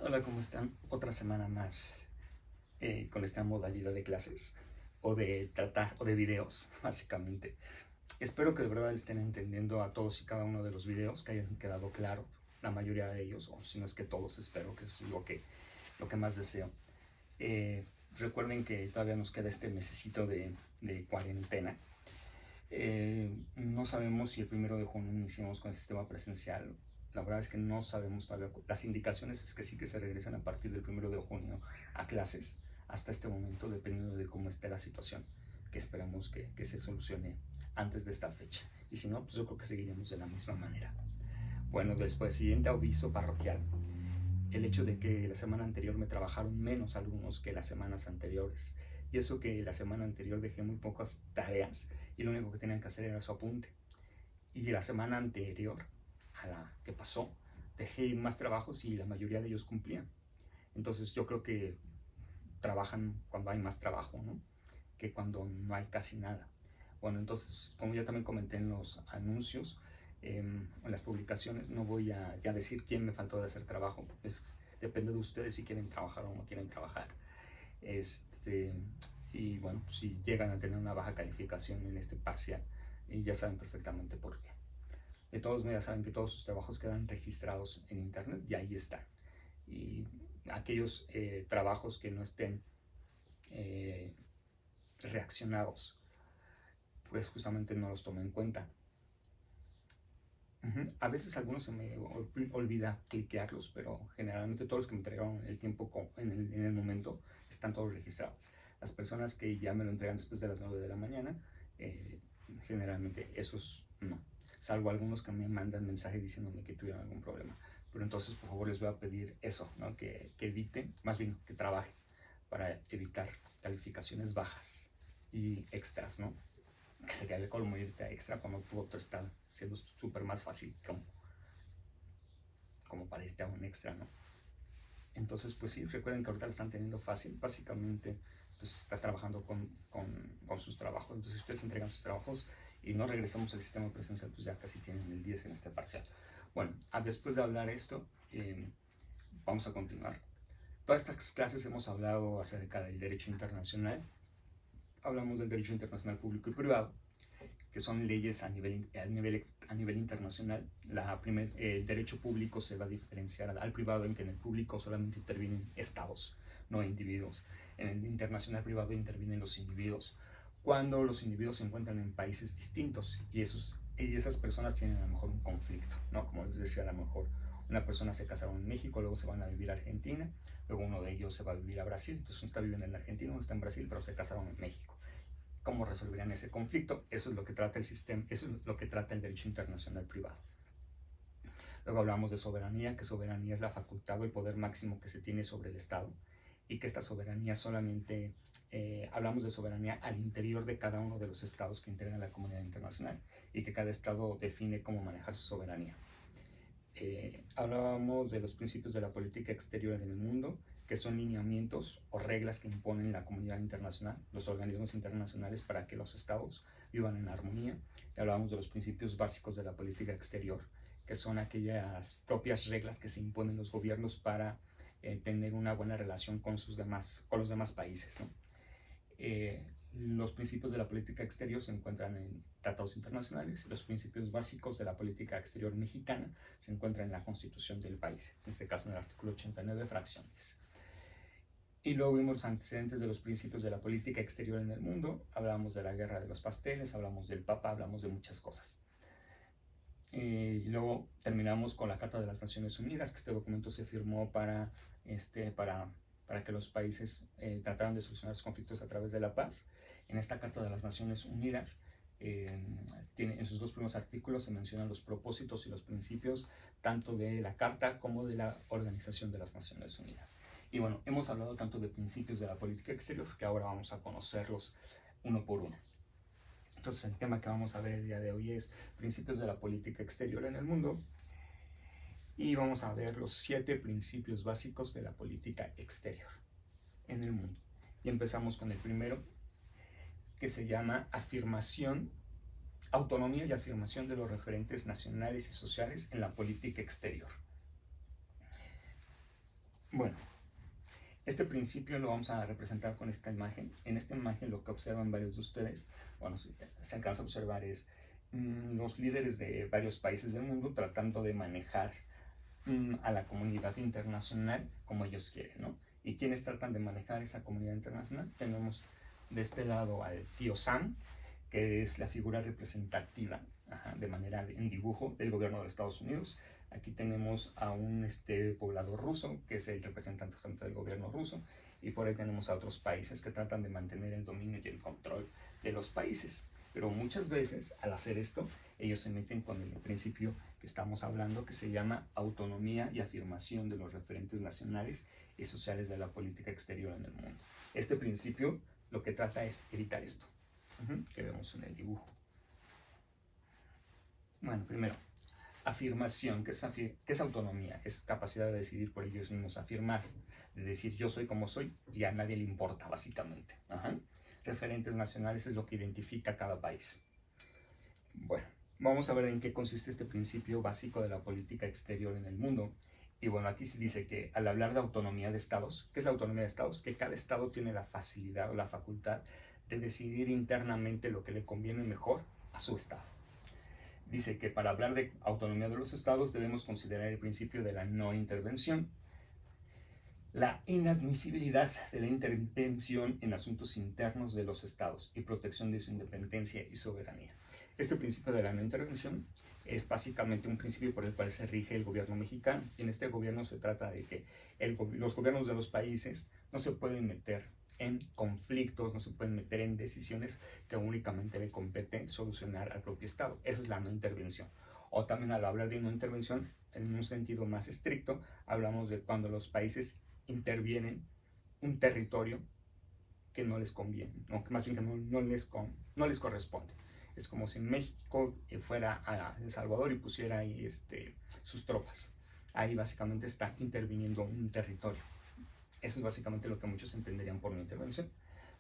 Hola, ¿cómo están? Otra semana más con esta modalidad de clases o de tratar o de videos, básicamente. Espero que de verdad estén entendiendo a todos y cada uno de los videos, que hayan quedado claro la mayoría de ellos, o si no es que todos, espero que es lo que más deseo. Recuerden que todavía nos queda este mesecito de cuarentena. No sabemos si el 1 de junio iniciamos con el sistema presencial. La verdad es que no sabemos todavía. Las indicaciones es que sí que se regresan a partir del 1 de junio a clases hasta este momento, dependiendo de cómo esté la situación, que esperamos que se solucione antes de esta fecha. Y si no, pues yo creo que seguiremos de la misma manera. Bueno, después, siguiente aviso parroquial. El hecho de que la semana anterior me trabajaron menos alumnos que las semanas anteriores. Y eso que la semana anterior dejé muy pocas tareas y lo único que tenían que hacer era su apunte. Y la semana anterior a la que pasó, dejé más trabajos y la mayoría de ellos cumplían. Entonces yo creo que trabajan cuando hay más trabajo, ¿no? Que cuando no hay casi nada. Bueno, entonces, como ya también comenté en los anuncios, en las publicaciones, no voy a ya decir quién me faltó de hacer trabajo. Depende de ustedes si quieren trabajar o no quieren trabajar. Este, y bueno, si llegan a tener una baja calificación en este parcial, ya saben perfectamente por qué. De todos modos, saben que todos sus trabajos quedan registrados en internet y ahí están. Y aquellos trabajos que no estén reaccionados, pues justamente no los tomen en cuenta. A veces algunos se me olvida cliquearlos, pero generalmente todos los que me entregaron el tiempo en el momento están todos registrados. Las personas que ya me lo entregan después de las 9 de la mañana, generalmente esos no, salvo algunos que me mandan mensaje diciéndome que tuvieron algún problema. Pero entonces, por favor, les voy a pedir eso, ¿no? Que eviten, más bien que trabajen para evitar calificaciones bajas y extras, ¿no? Que sería el colmo irte a extra cuando tu otro está siendo súper más fácil como para irte a un extra, ¿no? Entonces, pues sí, recuerden que ahorita lo están teniendo fácil, básicamente pues está trabajando con sus trabajos. Entonces, si ustedes entregan sus trabajos y no regresamos al sistema presencial, pues ya casi tienen el 10 en este parcial. Bueno, después de hablar esto, vamos a continuar. Todas estas clases hemos hablado acerca del derecho internacional, hablamos del derecho internacional público y privado, que son leyes a nivel internacional. El derecho público se va a diferenciar al privado, en que en el público solamente intervienen estados, no individuos. En el internacional privado intervienen los individuos, cuando los individuos se encuentran en países distintos y esas personas tienen a lo mejor un conflicto, ¿no? Como les decía, a lo mejor una persona se casaron en México, luego se van a vivir a Argentina, luego uno de ellos se va a vivir a Brasil, entonces uno está viviendo en Argentina, uno está en Brasil, pero se casaron en México. ¿Cómo resolverían ese conflicto? Eso es lo que trata el sistema, eso es lo que trata el derecho internacional privado. Luego hablamos de soberanía, que soberanía es la facultad o el poder máximo que se tiene sobre el Estado, y que esta soberanía solamente, hablamos de soberanía al interior de cada uno de los estados que integran la comunidad internacional, y que cada estado define cómo manejar su soberanía. Hablábamos de los principios de la política exterior en el mundo, que son lineamientos o reglas que imponen la comunidad internacional, los organismos internacionales, para que los estados vivan en armonía. Y hablábamos de los principios básicos de la política exterior, que son aquellas propias reglas que se imponen los gobiernos para tener una buena relación con los demás países, ¿no? Los principios de la política exterior se encuentran en tratados internacionales y los principios básicos de la política exterior mexicana se encuentran en la Constitución del país, en este caso en el artículo 89, fracciones. Y luego vimos los antecedentes de los principios de la política exterior en el mundo, hablamos de la guerra de los pasteles, hablamos del Papa, hablamos de muchas cosas. Y luego terminamos con la Carta de las Naciones Unidas, que este documento se firmó para que los países trataran de solucionar los conflictos a través de la paz. En esta Carta de las Naciones Unidas, en sus dos primeros artículos se mencionan los propósitos y los principios tanto de la Carta como de la Organización de las Naciones Unidas. Y bueno, hemos hablado tanto de principios de la política exterior que ahora vamos a conocerlos uno por uno. Entonces el tema que vamos a ver el día de hoy es principios de la política exterior en el mundo, y vamos a ver los 7 principios básicos de la política exterior en el mundo. Y empezamos con el primero, que se llama autonomía y afirmación de los referentes nacionales y sociales en la política exterior. Bueno, este principio lo vamos a representar con esta imagen. En esta imagen lo que observan varios de ustedes, bueno, se alcanza a observar es los líderes de varios países del mundo tratando de manejar a la comunidad internacional como ellos quieren, ¿no? ¿Y quiénes tratan de manejar esa comunidad internacional? Tenemos de este lado al tío Sam, que es la figura representativa, de manera en dibujo, del gobierno de los Estados Unidos. Aquí tenemos a un poblador ruso, que es el representante del gobierno ruso, y por ahí tenemos a otros países que tratan de mantener el dominio y el control de los países. Pero muchas veces, al hacer esto, ellos se meten con el principio que estamos hablando, que se llama autonomía y afirmación de los referentes nacionales y sociales de la política exterior en el mundo. Este principio lo que trata es evitar esto, que vemos en el dibujo. Bueno, primero, afirmación. ¿Qué es autonomía? Es capacidad de decidir por ellos mismos, afirmar, de decir yo soy como soy y a nadie le importa, básicamente. Referentes nacionales es lo que identifica a cada país. Bueno, vamos a ver en qué consiste este principio básico de la política exterior en el mundo. Y bueno, aquí se dice que al hablar de autonomía de estados, ¿qué es la autonomía de estados? Que cada estado tiene la facilidad o la facultad de decidir internamente lo que le conviene mejor a su estado. Dice que para hablar de autonomía de los estados debemos considerar el principio de la no intervención, la inadmisibilidad de la intervención en asuntos internos de los estados y protección de su independencia y soberanía. Este principio de la no intervención es básicamente un principio por el cual se rige el gobierno mexicano. Y en este gobierno se trata de que los gobiernos de los países no se pueden meter en conflictos, no se pueden meter en decisiones que únicamente le competen solucionar al propio Estado. Esa es la no intervención. O también al hablar de no intervención, en un sentido más estricto, hablamos de cuando los países intervienen un territorio que no les conviene, no, que más bien que no les corresponde. Es como si México fuera a El Salvador y pusiera ahí sus tropas. Ahí básicamente está interviniendo un territorio. Eso es básicamente lo que muchos entenderían por no intervención.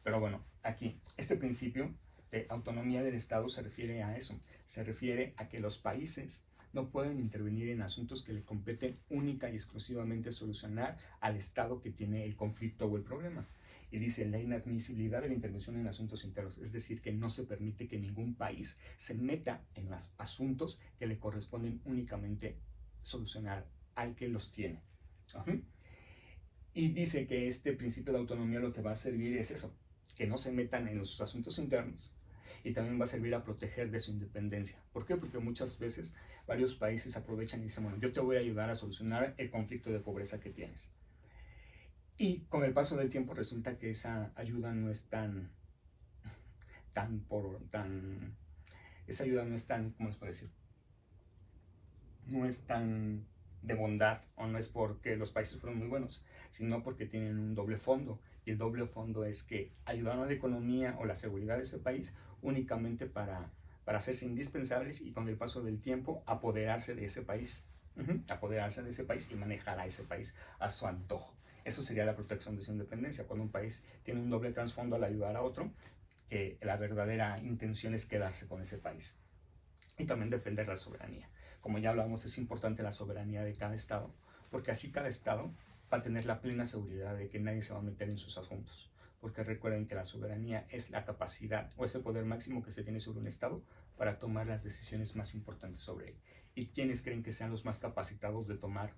Pero bueno, aquí, este principio de autonomía del Estado se refiere a eso. Se refiere a que los países no pueden intervenir en asuntos que le competen única y exclusivamente solucionar al Estado que tiene el conflicto o el problema. Y dice la inadmisibilidad de la intervención en asuntos internos, es decir, que no se permite que ningún país se meta en los asuntos que le corresponden únicamente solucionar al que los tiene. Y dice que este principio de autonomía lo que va a servir es eso, que no se metan en sus asuntos internos, y también va a servir a proteger de su independencia. ¿Por qué? Porque muchas veces varios países aprovechan y dicen, bueno, yo te voy a ayudar a solucionar el conflicto de pobreza que tienes. Y con el paso del tiempo resulta que esa ayuda no es esa ayuda no es tan, ¿cómo se puede decir? No es tan de bondad, o no es porque los países fueron muy buenos, sino porque tienen un doble fondo. Y el doble fondo es que ayudaron a la economía o la seguridad de ese país únicamente para hacerse indispensables y con el paso del tiempo apoderarse de ese país. Apoderarse de ese país y manejar a ese país a su antojo. Eso sería la protección de su independencia, cuando un país tiene un doble trasfondo al ayudar a otro, que la verdadera intención es quedarse con ese país. Y también defender la soberanía. Como ya hablamos, es importante la soberanía de cada estado, porque así cada estado va a tener la plena seguridad de que nadie se va a meter en sus asuntos. Porque recuerden que la soberanía es la capacidad o ese poder máximo que se tiene sobre un estado para tomar las decisiones más importantes sobre él. ¿Y quiénes creen que sean los más capacitados de tomar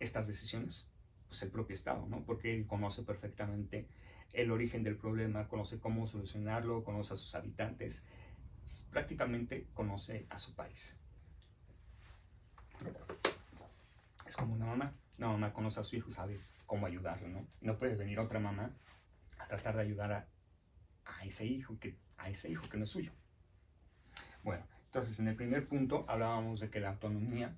estas decisiones? Pues el propio estado, ¿no? Porque él conoce perfectamente el origen del problema, conoce cómo solucionarlo, conoce a sus habitantes, prácticamente conoce a su país. Es como una mamá conoce a su hijo y sabe cómo ayudarlo, ¿no? Y no puede venir otra mamá a tratar de ayudar a ese hijo que no es suyo. Bueno, entonces en el primer punto hablábamos de que la autonomía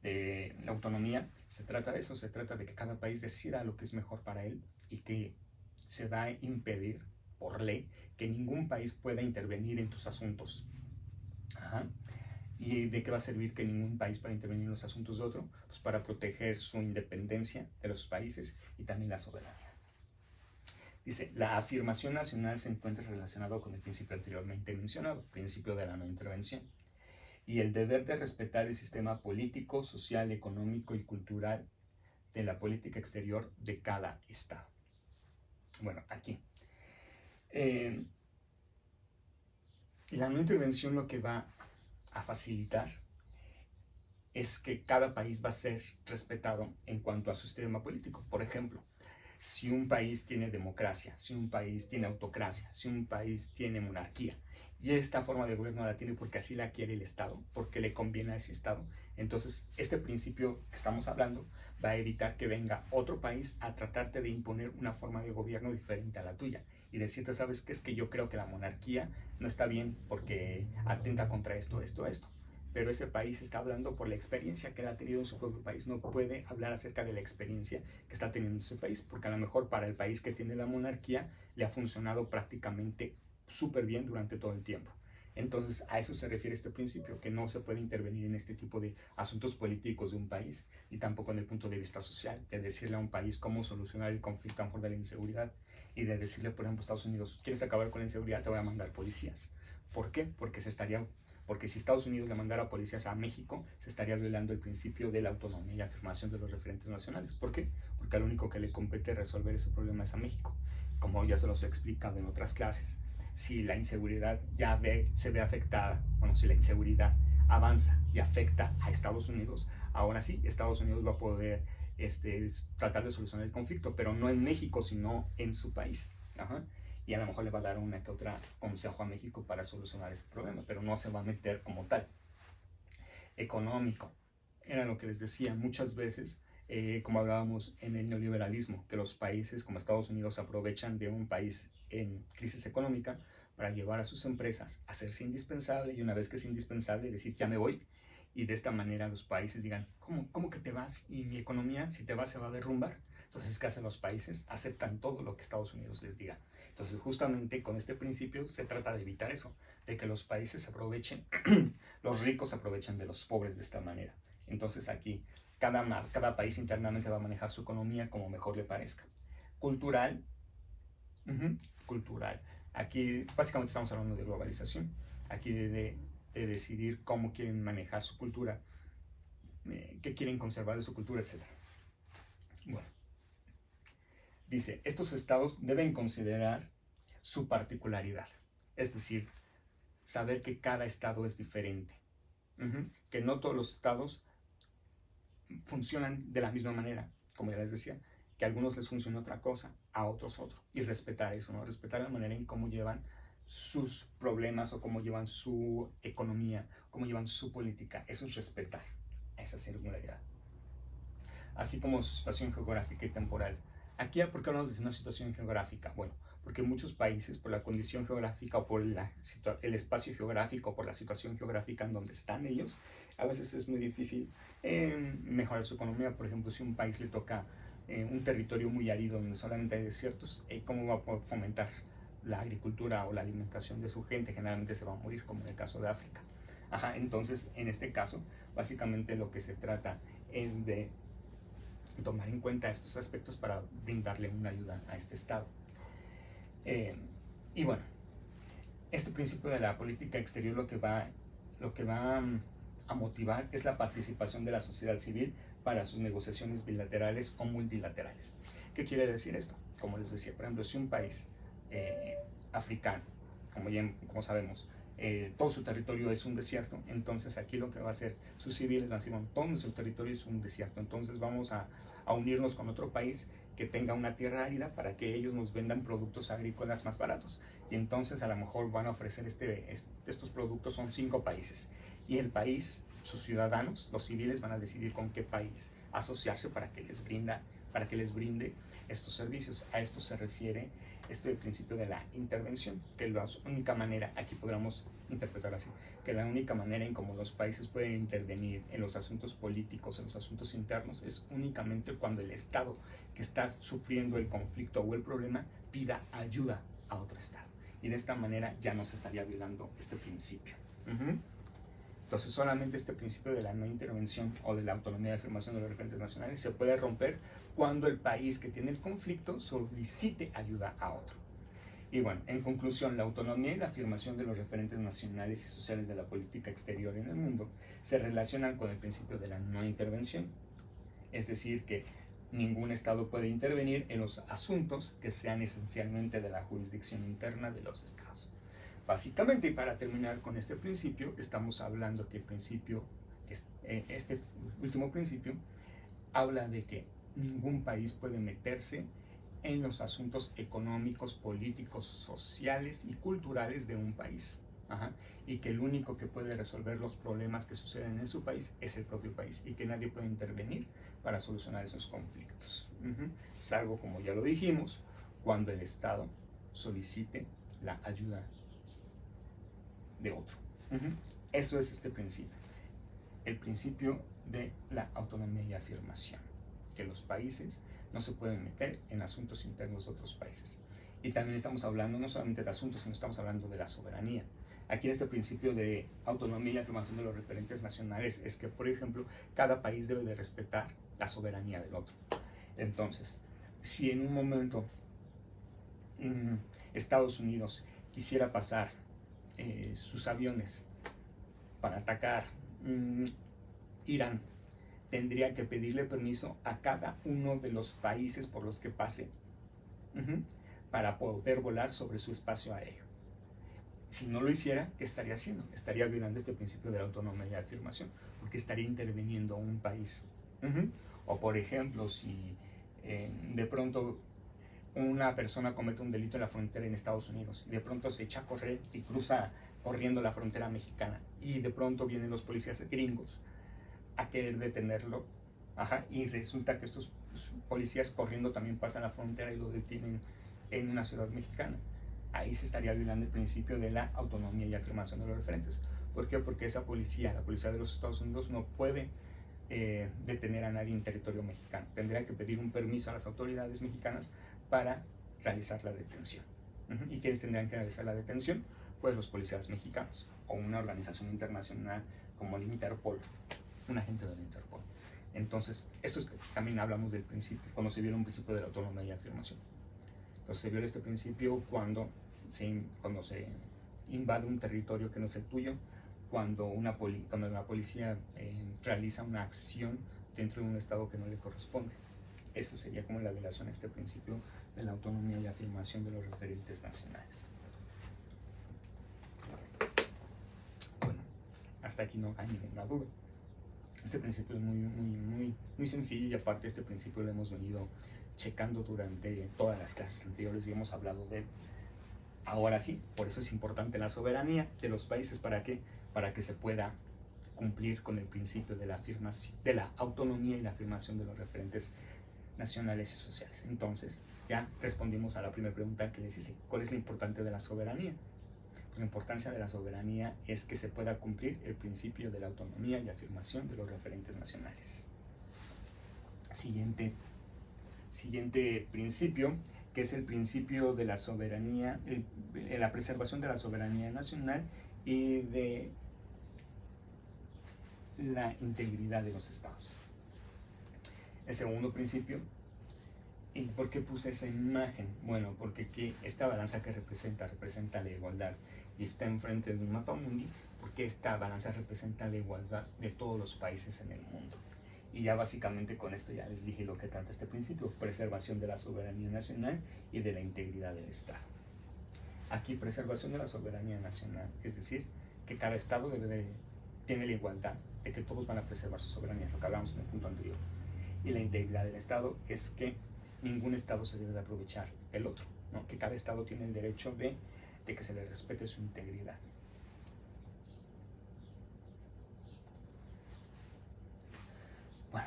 se trata de eso, se trata de que cada país decida lo que es mejor para él y que se va a impedir por ley que ningún país pueda intervenir en tus asuntos. ¿Y de qué va a servir que ningún país pueda intervenir en los asuntos de otro? Pues para proteger su independencia de los países y también la soberanía. Dice, la afirmación nacional se encuentra relacionado con el principio anteriormente mencionado, principio de la no intervención, y el deber de respetar el sistema político, social, económico y cultural de la política exterior de cada estado. Bueno, aquí. La no intervención lo que va a facilitar es que cada país va a ser respetado en cuanto a su sistema político. Por ejemplo, si un país tiene democracia, si un país tiene autocracia, si un país tiene monarquía, y esta forma de gobierno la tiene porque así la quiere el Estado, porque le conviene a ese Estado, entonces este principio que estamos hablando va a evitar que venga otro país a tratarte de imponer una forma de gobierno diferente a la tuya y decirte, ¿sabes qué? Es que yo creo que la monarquía no está bien porque atenta contra esto, esto, esto. Pero ese país está hablando por la experiencia que él ha tenido en su propio país. No puede hablar acerca de la experiencia que está teniendo ese país, porque a lo mejor para el país que tiene la monarquía le ha funcionado prácticamente súper bien durante todo el tiempo. Entonces a eso se refiere este principio, que no se puede intervenir en este tipo de asuntos políticos de un país, y tampoco en el punto de vista social, de decirle a un país cómo solucionar el conflicto a lo mejor de la inseguridad, y de decirle, por ejemplo, a Estados Unidos, ¿quieres acabar con la inseguridad? Te voy a mandar policías. ¿Por qué? Porque si Estados Unidos le mandara policías a México, se estaría violando el principio de la autonomía y afirmación de los referentes nacionales. ¿Por qué? Porque al único que le compete resolver ese problema es a México, como ya se los he explicado en otras clases. Si la inseguridad se ve afectada, bueno, si la inseguridad avanza y afecta a Estados Unidos, ahora sí, Estados Unidos va a poder tratar de solucionar el conflicto, pero no en México, sino en su país. Ajá. Y a lo mejor le va a dar una que otra consejo a México para solucionar ese problema, pero no se va a meter como tal. Económico, era lo que les decía muchas veces, como hablábamos en el neoliberalismo, que los países como Estados Unidos aprovechan de un país en crisis económica para llevar a sus empresas a hacerse indispensable, y una vez que es indispensable decir ya me voy, y de esta manera los países digan, ¿cómo que te vas? Y mi economía, si te vas, se va a derrumbar. Entonces, ¿qué hacen los países? Aceptan todo lo que Estados Unidos les diga. Entonces, justamente con este principio se trata de evitar eso, de que los países aprovechen, los ricos aprovechen de los pobres de esta manera. Entonces, aquí cada país internamente va a manejar su economía como mejor le parezca. Cultural, cultural. Aquí básicamente estamos hablando de globalización. Aquí de decidir cómo quieren manejar su cultura, qué quieren conservar de su cultura, etc. Bueno, dice, estos estados deben considerar su particularidad, es decir, saber que cada estado es diferente, que no todos los estados funcionan de la misma manera, como ya les decía, que a algunos les funciona otra cosa, a otros otro, y respetar eso, ¿no? Respetar la manera en cómo llevan sus problemas o cómo llevan su economía, cómo llevan su política. Eso es respetar esa singularidad. Así como su situación geográfica y temporal. Aquí, ¿por qué hablamos de una situación geográfica? Bueno, porque muchos países, por la condición geográfica o por el espacio geográfico, por la situación geográfica en donde están ellos, a veces es muy difícil mejorar su economía. Por ejemplo, si un país le toca un territorio muy árido donde solamente hay desiertos, ¿cómo va a poder fomentar la agricultura o la alimentación de su gente? Generalmente se va a morir, como en el caso de África. Ajá, entonces, en este caso, básicamente lo que se trata es de tomar en cuenta estos aspectos para brindarle una ayuda a este Estado. Y bueno, este principio de la política exterior lo que va a motivar es la participación de la sociedad civil para sus negociaciones bilaterales o multilaterales. ¿Qué quiere decir esto? Como les decía, por ejemplo, si un país africano, como sabemos, todo su territorio es un desierto, entonces aquí lo que va a hacer sus civiles van a decir, bueno, todo nuestro territorio es un desierto, entonces vamos a unirnos con otro país que tenga una tierra árida para que ellos nos vendan productos agrícolas más baratos, y entonces a lo mejor van a ofrecer estos productos, son 5 países, y el país, sus ciudadanos, los civiles van a decidir con qué país asociarse para que les brinde estos servicios. A esto se refiere el principio de la intervención, que la única manera, aquí podríamos interpretar así, que la única manera en cómo los países pueden intervenir en los asuntos políticos, en los asuntos internos, es únicamente cuando el Estado que está sufriendo el conflicto o el problema pida ayuda a otro Estado. Y de esta manera ya no se estaría violando este principio. Entonces, solamente este principio de la no intervención o de la autonomía de afirmación de los referentes nacionales se puede romper cuando el país que tiene el conflicto solicite ayuda a otro. Y bueno, en conclusión, la autonomía y la afirmación de los referentes nacionales y sociales de la política exterior en el mundo se relacionan con el principio de la no intervención. Es decir, que Ningún Estado puede intervenir en los asuntos que sean esencialmente de la jurisdicción interna de los Estados. Básicamente, y para terminar con este principio, estamos hablando que el principio, este último principio, habla de que ningún país puede meterse en los asuntos económicos, políticos, sociales y culturales de un país. Y que el único que puede resolver los problemas que suceden en su país es el propio país y que nadie puede intervenir para solucionar esos conflictos. Salvo, como ya lo dijimos, cuando el Estado solicite la ayuda de otro. Eso es este principio. El principio de la autonomía y afirmación. Que los países no se pueden meter en asuntos internos de otros países. Y también estamos hablando no solamente de asuntos, sino estamos hablando de la soberanía. Aquí este principio de autonomía y afirmación de los referentes nacionales es que, por ejemplo, cada país debe de respetar la soberanía del otro. Entonces, si en un momento Estados Unidos quisiera pasar sus aviones para atacar Irán, tendría que pedirle permiso a cada uno de los países por los que pase para poder volar sobre su espacio aéreo. Si no lo hiciera, ¿qué estaría haciendo? Estaría violando este principio de la autonomía y afirmación, porque estaría interviniendo un país. O por ejemplo, si de pronto una persona comete un delito en la frontera en Estados Unidos y de pronto se echa a correr y cruza corriendo la frontera mexicana y de pronto vienen los policías gringos a querer detenerlo, y resulta que estos policías corriendo también pasan la frontera y lo detienen en una ciudad mexicana. Ahí se estaría violando el principio de la autonomía y afirmación de los referentes. ¿Por qué? Porque esa policía, la policía de los Estados Unidos, no puede detener a nadie en territorio mexicano. Tendría que pedir un permiso a las autoridades mexicanas para realizar la detención. ¿Y quiénes tendrían que realizar la detención? Pues los policías mexicanos o una organización internacional como el Interpol, un agente del Interpol. Entonces, esto es, también hablamos del principio, cuando se viola un principio de la autonomía y afirmación. Entonces, se viola este principio cuando se invade un territorio que no es el tuyo, cuando la policía realiza una acción dentro de un estado que no le corresponde. Eso sería como la violación a este principio de la autonomía y afirmación de los referentes nacionales. Bueno, hasta aquí no hay ninguna duda. Este principio es muy sencillo y aparte este principio lo hemos venido checando durante todas las clases anteriores y hemos hablado de él. Ahora sí, por eso es importante la soberanía de los países. ¿Para qué? Para que se pueda cumplir con el principio de la autonomía y la afirmación de los referentes nacionales y sociales. Entonces, ya respondimos a la primera pregunta que les hice. ¿Cuál es lo importante de la soberanía? Pues la importancia de la soberanía es que se pueda cumplir el principio de la autonomía y afirmación de los referentes nacionales. Siguiente principio, que es el principio de la soberanía, la preservación de la soberanía nacional y de la integridad de los estados. El segundo principio, ¿y por qué puse esa imagen? Bueno, porque esta balanza que representa la igualdad y está enfrente de un mapa mundi, porque esta balanza representa la igualdad de todos los países en el mundo. Y ya básicamente con esto ya les dije lo que trata este principio: preservación de la soberanía nacional y de la integridad del Estado. Aquí, preservación de la soberanía nacional, es decir, que cada Estado tiene la igualdad de que todos van a preservar su soberanía, lo que hablamos en el punto anterior. Y la integridad del Estado es que ningún Estado se debe de aprovechar del otro, ¿no? Que cada Estado tiene el derecho de que se le respete su integridad. Bueno,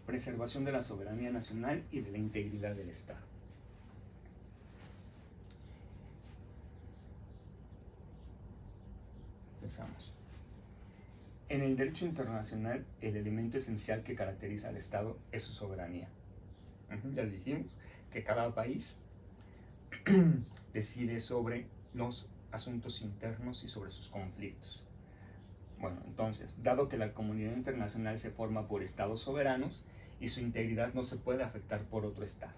preservación de la soberanía nacional y de la integridad del Estado. Empezamos. En el derecho internacional, el elemento esencial que caracteriza al Estado es su soberanía. Ya dijimos que cada país decide sobre los asuntos internos y sobre sus conflictos. Bueno, entonces, dado que la comunidad internacional se forma por estados soberanos y su integridad no se puede afectar por otro estado.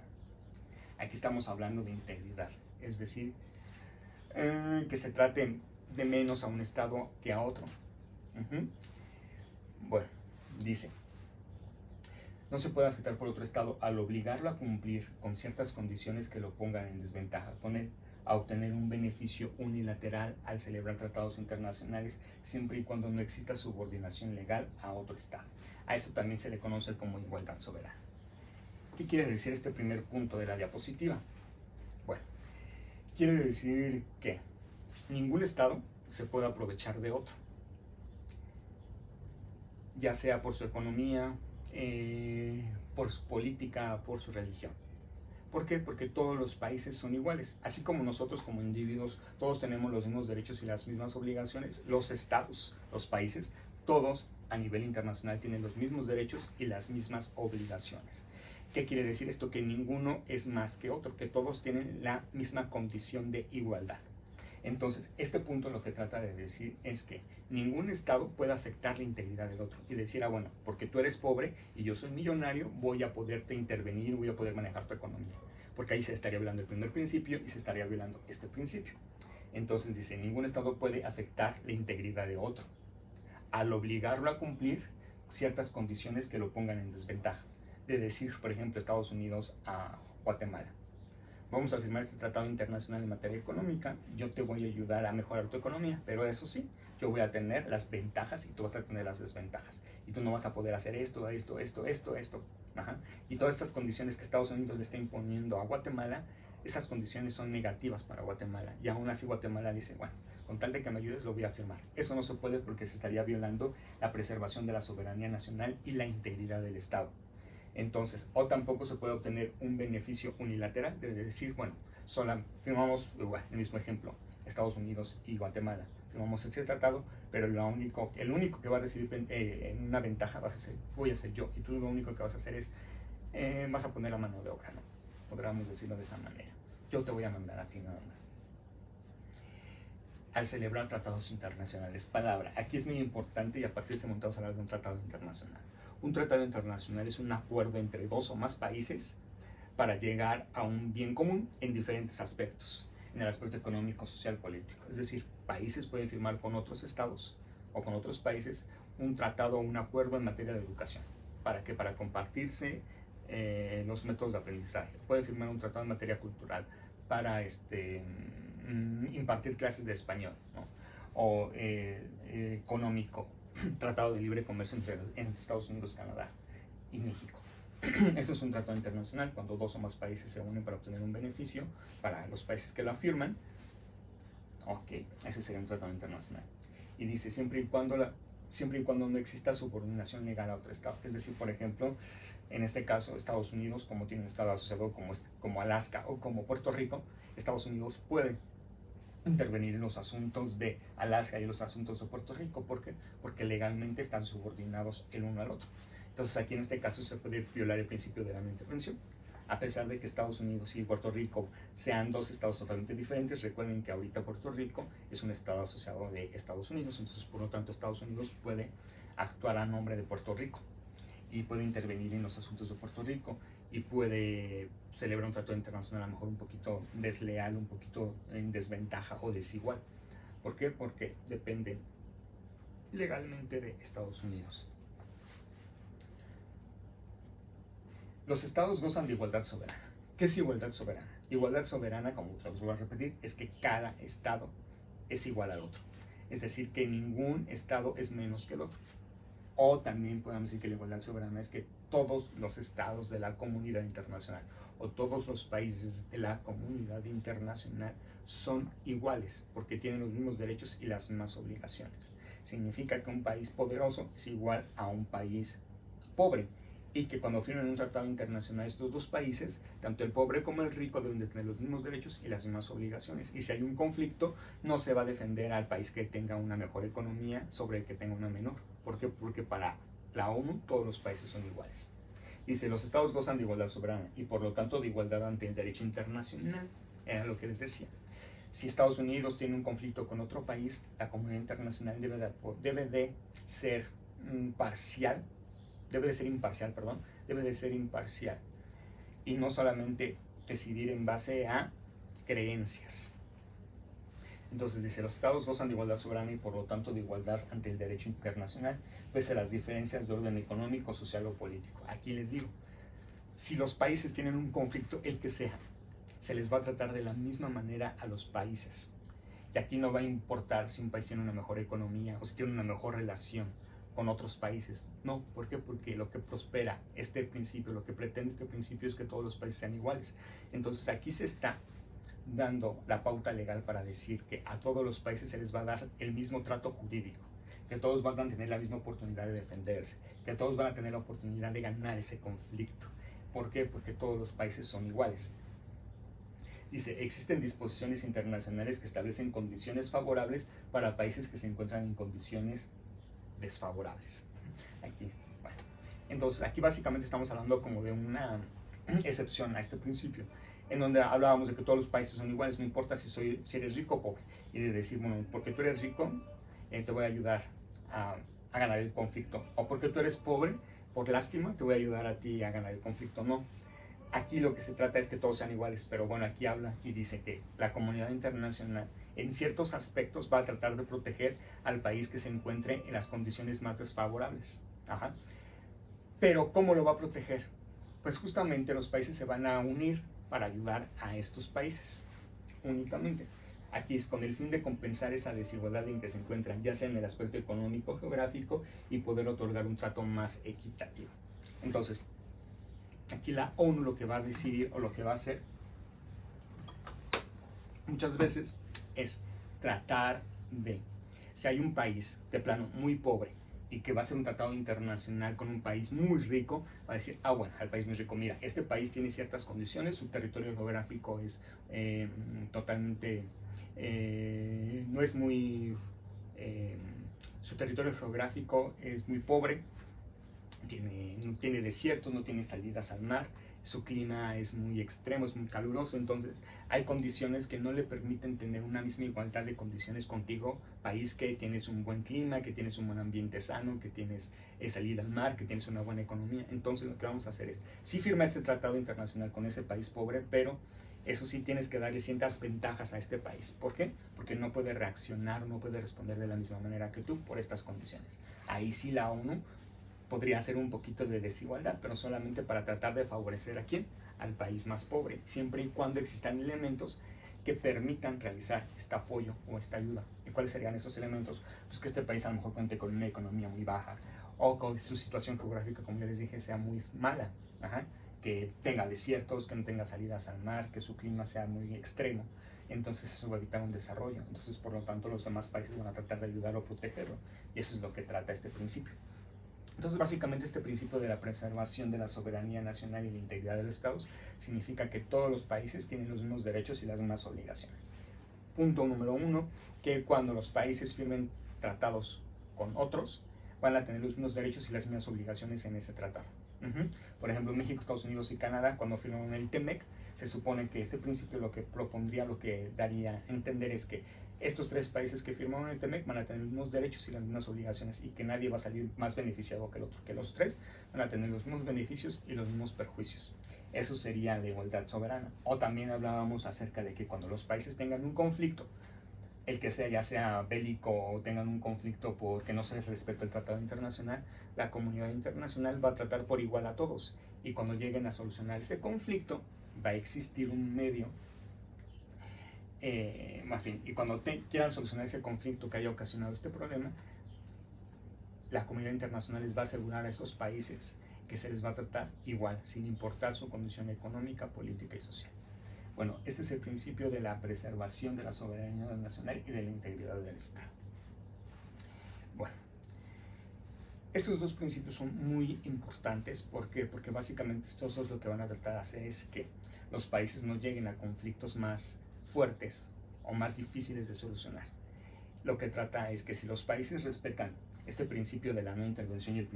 Aquí estamos hablando de integridad, es decir, que se trate de menos a un estado que a otro. Bueno, dice, No se puede afectar por otro Estado al obligarlo a cumplir con ciertas condiciones que lo pongan en desventaja con él, a obtener un beneficio unilateral al celebrar tratados internacionales, siempre y cuando no exista subordinación legal a otro Estado. A eso también se le conoce como igualdad soberana. ¿Qué quiere decir este primer punto de la diapositiva? Bueno, quiere decir que ningún Estado se puede aprovechar de otro, ya sea por su economía, por su política, por su religión. ¿Por qué? Porque todos los países son iguales. Así como nosotros como individuos, todos tenemos los mismos derechos y las mismas obligaciones, los estados, los países, todos a nivel internacional tienen los mismos derechos y las mismas obligaciones. ¿Qué quiere decir esto? Que ninguno es más que otro, que todos tienen la misma condición de igualdad. Entonces, este punto lo que trata de decir es que ningún Estado puede afectar la integridad del otro y decir, bueno, porque tú eres pobre y yo soy millonario, voy a poderte intervenir, voy a poder manejar tu economía. Porque ahí se estaría violando el primer principio y se estaría violando este principio. Entonces dice, ningún Estado puede afectar la integridad de otro al obligarlo a cumplir ciertas condiciones que lo pongan en desventaja. De decir, por ejemplo, Estados Unidos a Guatemala, vamos a firmar este tratado internacional en materia económica, yo te voy a ayudar a mejorar tu economía, pero eso sí, yo voy a tener las ventajas y tú vas a tener las desventajas. Y tú no vas a poder hacer esto. Ajá. Y todas estas condiciones que Estados Unidos le está imponiendo a Guatemala, esas condiciones son negativas para Guatemala. Y aún así Guatemala dice, bueno, con tal de que me ayudes lo voy a firmar. Eso no se puede porque se estaría violando la preservación de la soberanía nacional y la integridad del Estado. Entonces, o tampoco se puede obtener un beneficio unilateral de decir, bueno, firmamos igual, el mismo ejemplo, Estados Unidos y Guatemala, firmamos este tratado, pero el único que va a recibir una ventaja voy a ser yo, y tú lo único que vas a hacer es, vas a poner la mano de obra, ¿no? Podríamos decirlo de esa manera. Yo te voy a mandar a ti nada más. Al celebrar tratados internacionales, palabra, aquí es muy importante y a partir de este momento vamos a hablar de un tratado internacional. Un tratado internacional es un acuerdo entre dos o más países para llegar a un bien común en diferentes aspectos, en el aspecto económico, social, político. Es decir, países pueden firmar con otros estados o con otros países un tratado o un acuerdo en materia de educación. ¿Para qué? Para compartirse los métodos de aprendizaje. Puede firmar un tratado en materia cultural para impartir clases de español, ¿no? O económico, tratado de libre comercio entre Estados Unidos, Canadá y México. Esto es un tratado internacional cuando dos o más países se unen para obtener un beneficio para los países que lo afirman. Ok, ese sería un tratado internacional. Y dice siempre y cuando no exista subordinación legal a otro estado. Es decir, por ejemplo, en este caso Estados Unidos, como tiene un estado asociado como Alaska o como Puerto Rico, Estados Unidos puede intervenir en los asuntos de Alaska y los asuntos de Puerto Rico. ¿Por qué? Porque legalmente están subordinados el uno al otro. Entonces aquí en este caso se puede violar el principio de la no intervención. A pesar de que Estados Unidos y Puerto Rico sean dos estados totalmente diferentes, recuerden que ahorita Puerto Rico es un estado asociado de Estados Unidos, entonces por lo tanto Estados Unidos puede actuar a nombre de Puerto Rico y puede intervenir en los asuntos de Puerto Rico y puede celebrar un tratado internacional a lo mejor un poquito desleal, un poquito en desventaja o desigual. ¿Por qué? Porque depende legalmente de Estados Unidos. Los estados gozan de igualdad soberana. ¿Qué es igualdad soberana? Igualdad soberana, como os voy a repetir, es que cada estado es igual al otro. Es decir, que ningún estado es menos que el otro. O también podemos decir que la igualdad soberana es que todos los estados de la comunidad internacional o todos los países de la comunidad internacional son iguales porque tienen los mismos derechos y las mismas obligaciones. Significa que un país poderoso es igual a un país pobre y que cuando firmen un tratado internacional estos dos países, tanto el pobre como el rico deben de tener los mismos derechos y las mismas obligaciones. Y si hay un conflicto, no se va a defender al país que tenga una mejor economía sobre el que tenga una menor. ¿Por qué? Porque para la ONU todos los países son iguales. Dice, los estados gozan de igualdad soberana y por lo tanto de igualdad ante el derecho internacional. Era lo que les decía. Si Estados Unidos tiene un conflicto con otro país, la comunidad internacional debe de ser imparcial y no solamente decidir en base a creencias. Entonces dice, los estados gozan de igualdad soberana y por lo tanto de igualdad ante el derecho internacional, pese a las diferencias de orden económico, social o político. Aquí les digo, si los países tienen un conflicto, el que sea, se les va a tratar de la misma manera a los países. Y aquí no va a importar si un país tiene una mejor economía o si tiene una mejor relación con otros países. No, ¿por qué? Porque lo que prospera este principio, lo que pretende este principio es que todos los países sean iguales. Entonces aquí se está dando la pauta legal para decir que a todos los países se les va a dar el mismo trato jurídico, que todos van a tener la misma oportunidad de defenderse, que todos van a tener la oportunidad de ganar ese conflicto. ¿Por qué? Porque todos los países son iguales. Dice, existen disposiciones internacionales que establecen condiciones favorables para países que se encuentran en condiciones desfavorables. Aquí, bueno. Entonces, aquí básicamente estamos hablando como de una excepción a este principio, en donde hablábamos de que todos los países son iguales, no importa si eres rico o pobre, y de decir, bueno, porque tú eres rico, te voy a ayudar a ganar el conflicto, o porque tú eres pobre, por lástima, te voy a ayudar a ti a ganar el conflicto. No, aquí lo que se trata es que todos sean iguales, pero bueno, aquí habla y dice que la comunidad internacional en ciertos aspectos va a tratar de proteger al país que se encuentre en las condiciones más desfavorables. Ajá. Pero ¿cómo lo va a proteger? Pues justamente los países se van a unir para ayudar a estos países, únicamente. Aquí es con el fin de compensar esa desigualdad en que se encuentran, ya sea en el aspecto económico, geográfico, y poder otorgar un trato más equitativo. Entonces, aquí la ONU lo que va a decidir o lo que va a hacer muchas veces es tratar de, si hay un país de plano muy pobre y que va a hacer un tratado internacional con un país muy rico, va a decir, bueno, al país muy rico, mira, este país tiene ciertas condiciones, su territorio geográfico es totalmente, no es muy, su territorio geográfico es muy pobre, no tiene desiertos, no tiene salidas al mar, su clima es muy extremo, es muy caluroso, entonces hay condiciones que no le permiten tener una misma igualdad de condiciones contigo, país que tienes un buen clima, que tienes un buen ambiente sano, que tienes salida al mar, que tienes una buena economía. Entonces lo que vamos a hacer es, sí firma ese tratado internacional con ese país pobre, pero eso sí tienes que darle ciertas ventajas a este país. ¿Por qué? Porque no puede reaccionar, no puede responder de la misma manera que tú por estas condiciones. Ahí sí la ONU podría hacer un poquito de desigualdad, pero solamente para tratar de favorecer a quién, al país más pobre, siempre y cuando existan elementos que permitan realizar este apoyo o esta ayuda. ¿Y cuáles serían esos elementos? Pues que este país a lo mejor cuente con una economía muy baja, o que su situación geográfica, como ya les dije, sea muy mala, que tenga desiertos, que no tenga salidas al mar, que su clima sea muy extremo. Entonces eso va a evitar un desarrollo. Entonces, por lo tanto, los demás países van a tratar de ayudar o protegerlo. Y eso es lo que trata este principio. Entonces, básicamente, este principio de la preservación de la soberanía nacional y la integridad de los estados significa que todos los países tienen los mismos derechos y las mismas obligaciones. Punto número 1, que cuando los países firmen tratados con otros, van a tener los mismos derechos y las mismas obligaciones en ese tratado. Por ejemplo, México, Estados Unidos y Canadá, cuando firmaron el TEMEC, se supone que este principio lo que propondría, lo que daría a entender es que estos tres países que firmaron el TEMEC van a tener los mismos derechos y las mismas obligaciones y que nadie va a salir más beneficiado que el otro, que los tres van a tener los mismos beneficios y los mismos perjuicios. Eso sería la igualdad soberana. O también hablábamos acerca de que cuando los países tengan un conflicto, el que sea, ya sea bélico o tengan un conflicto porque no se les respeta el tratado internacional, la comunidad internacional va a tratar por igual a todos. Y cuando lleguen a solucionar ese conflicto, va a existir un medio, más bien, y cuando quieran solucionar ese conflicto que haya ocasionado este problema, la comunidad internacional les va a asegurar a esos países que se les va a tratar igual, sin importar su condición económica, política y social. Bueno, este es el principio de la preservación de la soberanía nacional y de la integridad del Estado. Bueno, estos dos principios son muy importantes. ¿Por qué? Porque básicamente estos dos lo que van a tratar de hacer es que los países no lleguen a conflictos más fuertes o más difíciles de solucionar. Lo que trata es que si los países respetan este principio de la no intervención y el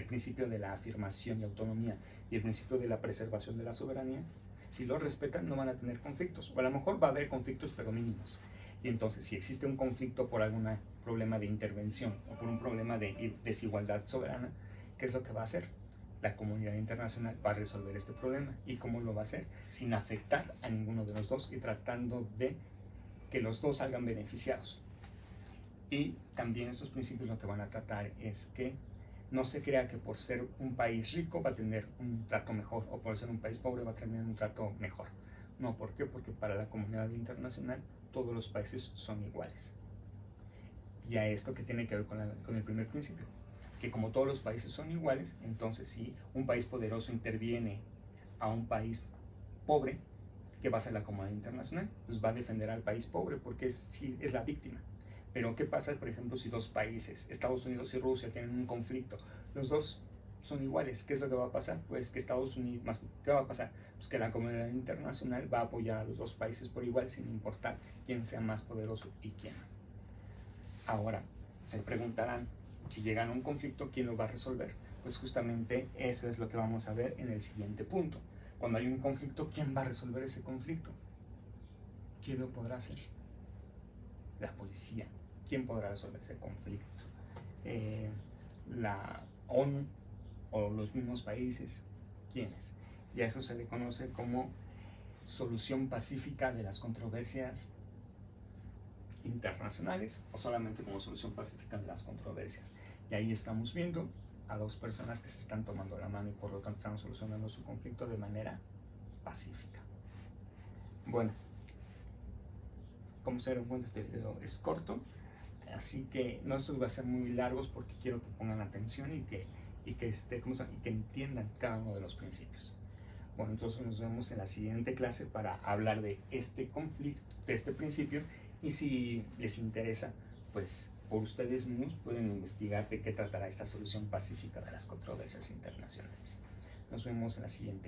principio de la afirmación y autonomía y el principio de la preservación de la soberanía, si lo respetan no van a tener conflictos, o a lo mejor va a haber conflictos pero mínimos. Y entonces si existe un conflicto por algún problema de intervención o por un problema de desigualdad soberana, ¿qué es lo que va a hacer? La comunidad internacional va a resolver este problema. ¿Y cómo lo va a hacer? Sin afectar a ninguno de los dos y tratando de que los dos salgan beneficiados. Y también estos principios lo que van a tratar es que no se crea que por ser un país rico va a tener un trato mejor, o por ser un país pobre va a tener un trato mejor. No, ¿por qué? Porque para la comunidad internacional todos los países son iguales. Y a esto que tiene que ver con el primer principio, que como todos los países son iguales, entonces si un país poderoso interviene a un país pobre, ¿qué va a hacer la comunidad internacional? Pues va a defender al país pobre porque es la víctima. Pero ¿qué pasa, por ejemplo, si dos países, Estados Unidos y Rusia, tienen un conflicto? Los dos son iguales. ¿Qué es lo que va a pasar? Pues que Estados Unidos, ¿qué va a pasar? Pues que la comunidad internacional va a apoyar a los dos países por igual, sin importar quién sea más poderoso y quién no. Ahora, se preguntarán, si llegan a un conflicto, ¿quién lo va a resolver? Pues justamente eso es lo que vamos a ver en el siguiente punto. Cuando hay un conflicto, ¿quién va a resolver ese conflicto? ¿Quién lo podrá hacer? La policía. ¿Quién podrá resolver ese conflicto? La ONU o los mismos países. ¿Quiénes? Y a eso se le conoce como solución pacífica de las controversias internacionales, o solamente como solución pacífica de las controversias. Y ahí estamos viendo a dos personas que se están tomando la mano y por lo tanto están solucionando su conflicto de manera pacífica. Bueno, como se dieron cuenta, este video es corto, así que no se va a hacer muy largos porque quiero que pongan atención y que entiendan cada uno de los principios. Bueno, entonces nos vemos en la siguiente clase para hablar de este conflicto, de este principio, y si les interesa, pues por ustedes mismos pueden investigar de qué tratará esta solución pacífica de las controversias internacionales. Nos vemos en la siguiente.